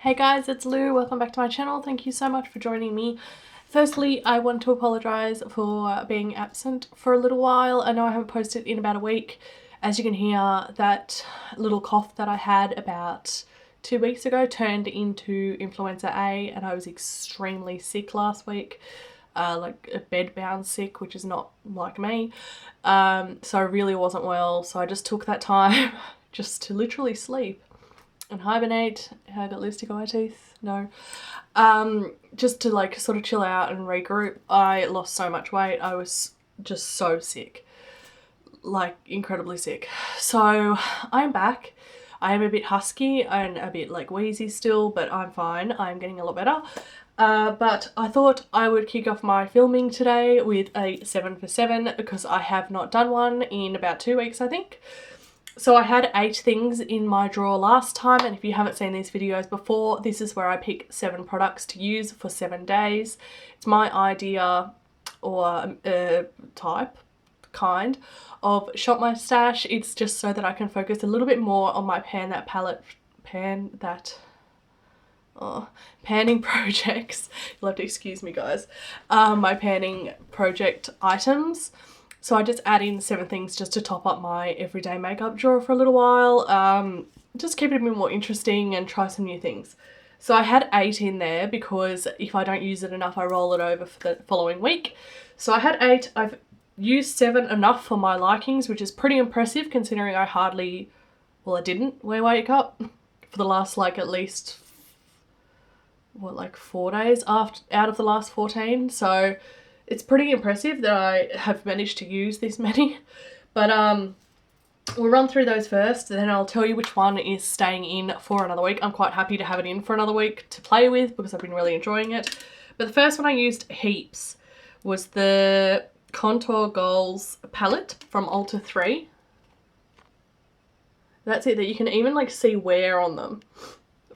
Hey guys, it's Lou. Welcome back to my channel. Thank you so much for joining me. Firstly, I want to apologise for being absent for a little while. I know I haven't posted in about a week. As you can hear, that little cough that I had about 2 weeks ago turned into influenza A, and I was extremely sick last week. Like a bed-bound sick, which is not like me. So I really wasn't well, so I just took that time just to literally sleep and hibernate. I got lipstick on my teeth. No. Just to like sort of chill out and regroup. I lost so much weight. I was just so sick. Like incredibly sick. So I'm back. I am a bit husky and a bit like wheezy still, but I'm fine. I'm getting a lot better. But I thought I would kick off my filming today with a 7 for 7 because I have not done one in about 2 weeks, I think. So I had 8 things in my drawer last time, and if you haven't seen these videos before, this is where I pick 7 products to use for 7 days. It's my idea or kind of shop my stash. It's just so that I can focus a little bit more on my panning projects. You'll have to excuse me guys. My panning project items. So I just add in 7 things just to top up my everyday makeup drawer for a little while. Just keep it a bit more interesting and try some new things. So I had 8 in there because if I don't use it enough, I roll it over for the following week. So I had 8. I've used 7 enough for my likings, which is pretty impressive considering I didn't wear makeup for the last like at least, like 4 days out of the last 14. So it's pretty impressive that I have managed to use this many, but we'll run through those first, then I'll tell you which one is staying in for another week. I'm quite happy to have it in for another week to play with because I've been really enjoying it. But the first one I used heaps was the Contour Goals palette from Ulta 3. That's it, that you can even like see wear on them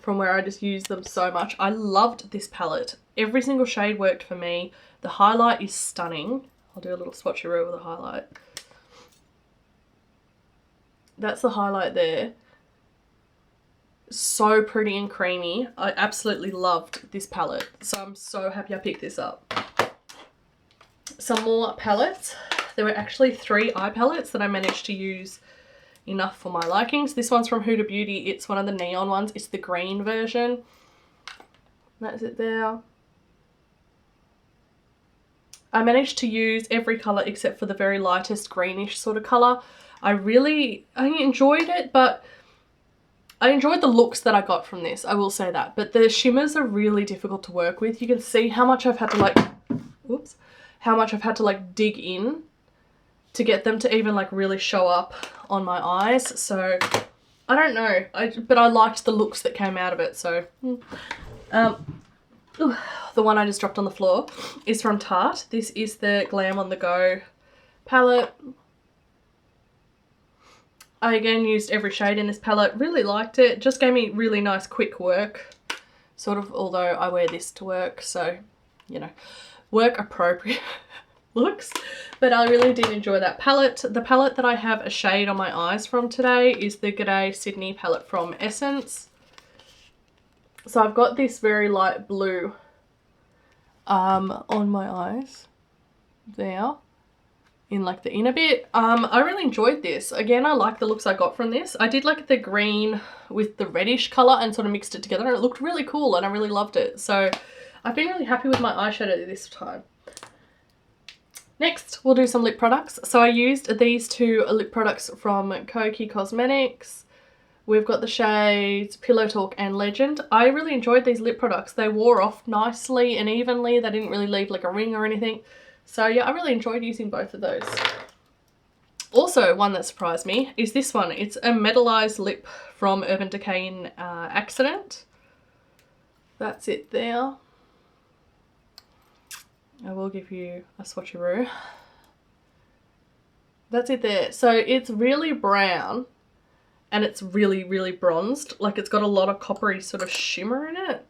from where I just use them so much. I loved this palette. Every single shade worked for me. The highlight is stunning. I'll do a little swatcheroo with the highlight. That's the highlight there. So pretty and creamy. I absolutely loved this palette. So I'm so happy I picked this up. Some more palettes. There were actually 3 eye palettes that I managed to use enough for my likings. This one's from Huda Beauty. It's one of the neon ones. It's the green version. That's it there. I managed to use every colour except for the very lightest greenish sort of colour. I enjoyed it, but I enjoyed the looks that I got from this, I will say that. But the shimmers are really difficult to work with. You can see how much I've had to like, dig in to get them to even like really show up on my eyes. So I don't know, but I liked the looks that came out of it. So the one I just dropped on the floor is from Tarte. This is the Glam on the Go palette. I again used every shade in this palette. Really liked it. Just gave me really nice quick work. Sort of, although I wear this to work, so, you know, work appropriate looks. But I really did enjoy that palette. The palette that I have a shade on my eyes from today is the G'day Sydney palette from Essence. So I've got this very light blue on my eyes there in like the inner bit. I really enjoyed this. Again, I like the looks I got from this. I did like the green with the reddish colour and sort of mixed it together, and it looked really cool and I really loved it. So I've been really happy with my eyeshadow this time. Next, we'll do some lip products. So I used these 2 lip products from Koki Cosmetics. We've got the shades Pillow Talk and Legend. I really enjoyed these lip products. They wore off nicely and evenly. They didn't really leave like a ring or anything. So yeah, I really enjoyed using both of those. Also, one that surprised me is this one. It's a metallized lip from Urban Decay in Accident. That's it there. I will give you a swatcheroo. That's it there. So it's really brown. And it's really, really bronzed. Like it's got a lot of coppery sort of shimmer in it.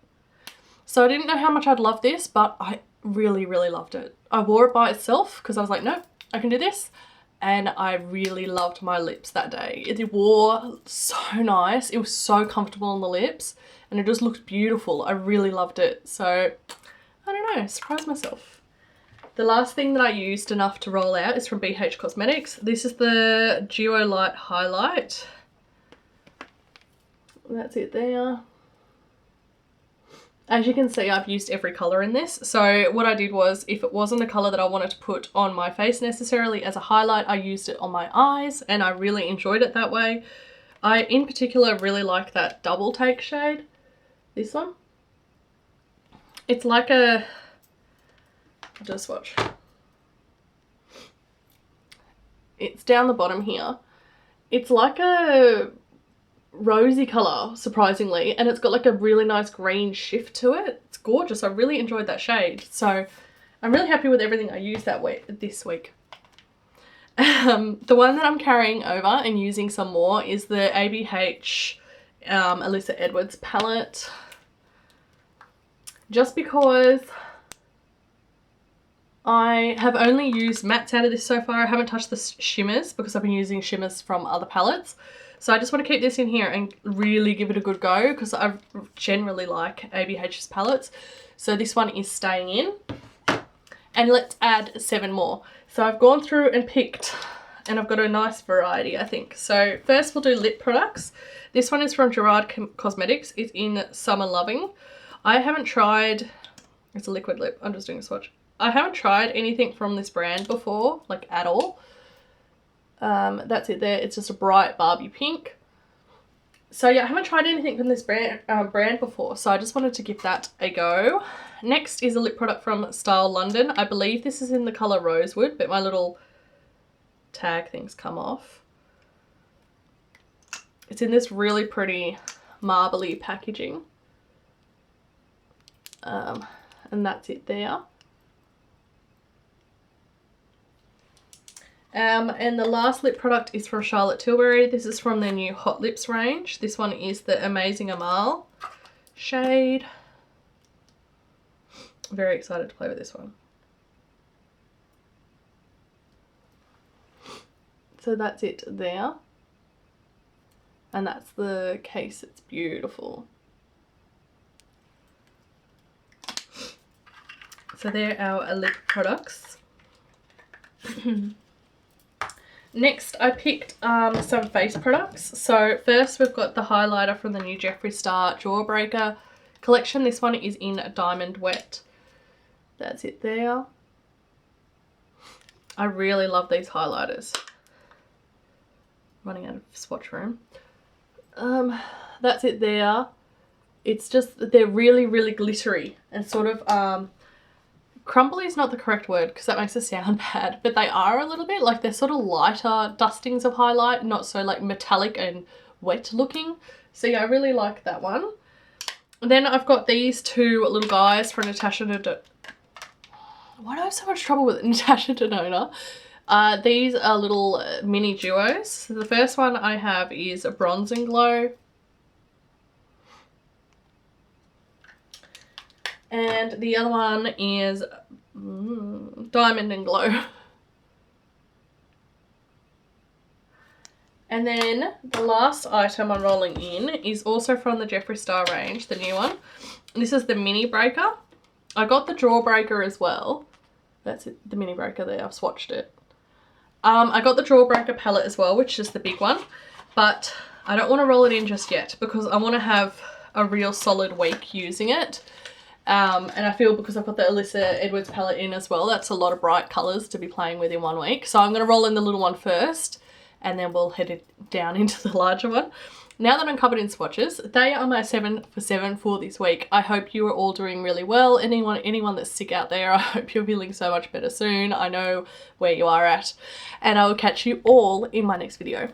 So I didn't know how much I'd love this, but I really, really loved it. I wore it by itself because I was like, no, I can do this. and I really loved my lips that day. It wore so nice. It was so comfortable on the lips and it just looked beautiful. I really loved it. So I don't know, surprised myself. The last thing that I used enough to roll out is from ABH Cosmetics. This is the Duo Light Highlight. That's it there. As you can see, I've used every colour in this. So what I did was, if it wasn't a colour that I wanted to put on my face necessarily as a highlight, I used it on my eyes and I really enjoyed it that way. I, in particular, really like that double take shade. This one. It's like a... Just watch. It's down the bottom here. It's like a rosy colour, surprisingly, and it's got like a really nice green shift to it. It's gorgeous. I really enjoyed that shade, so I'm really happy with everything I used this week. The one that I'm carrying over and using some more is the ABH Alyssa Edwards palette, just because I have only used mattes out of this so far. I haven't touched the shimmers because I've been using shimmers from other palettes. So I just want to keep this in here and really give it a good go because I generally like ABH's palettes. So this one is staying in. And let's add 7 more. So I've gone through and picked, and I've got a nice variety, I think. So first we'll do lip products. This one is from Gerard Cosmetics. It's in Summer Loving. I haven't tried, it's a liquid lip. I'm just doing a swatch. I haven't tried anything from this brand before, like at all. That's it there. It's just a bright Barbie pink. So yeah, I haven't tried anything from this brand before, so I just wanted to give that a go. Next is a lip product from Style London. I believe this is in the colour Rosewood, but my little tag things come off. It's in this really pretty marbly packaging. And that's it there. And the last lip product is from Charlotte Tilbury. This is from their new Hot Lips range. This one is the Amazing Amal shade. I'm very excited to play with this one. So that's it there. And that's the case. It's beautiful. So they're our lip products. Next, I picked some face products. So first we've got the highlighter from the new Jeffree Star Jawbreaker collection. This one is in Diamond Wet. That's it there. I really love these highlighters. Running out of swatch room. That's it there. It's just, they're really, really glittery and sort of, crumbly is not the correct word because that makes it sound bad, but they are a little bit, like they're sort of lighter dustings of highlight, not so like metallic and wet looking. So yeah, I really like that one. And then I've got these 2 little guys from Natasha. Why do I have so much trouble with Natasha Denona? These are little mini duos. So the first one I have is a Bronze and Glow. And the other one is Diamond and Glow. And then the last item I'm rolling in is also from the Jeffree Star range, the new one. This is the Mini Breaker. I got the Jawbreaker as well. That's it, the Mini Breaker there, I've swatched it. I got the Jawbreaker palette as well, which is the big one. But I don't want to roll it in just yet because I want to have a real solid week using it. And I feel because I've got the Alyssa Edwards palette in as well, that's a lot of bright colours to be playing with in one week. So I'm going to roll in the little one first and then we'll head it down into the larger one. Now that I'm covered in swatches, they are my 7 for 7 for this week. I hope you are all doing really well. Anyone that's sick out there, I hope you're feeling so much better soon. I know where you are at. And I will catch you all in my next video.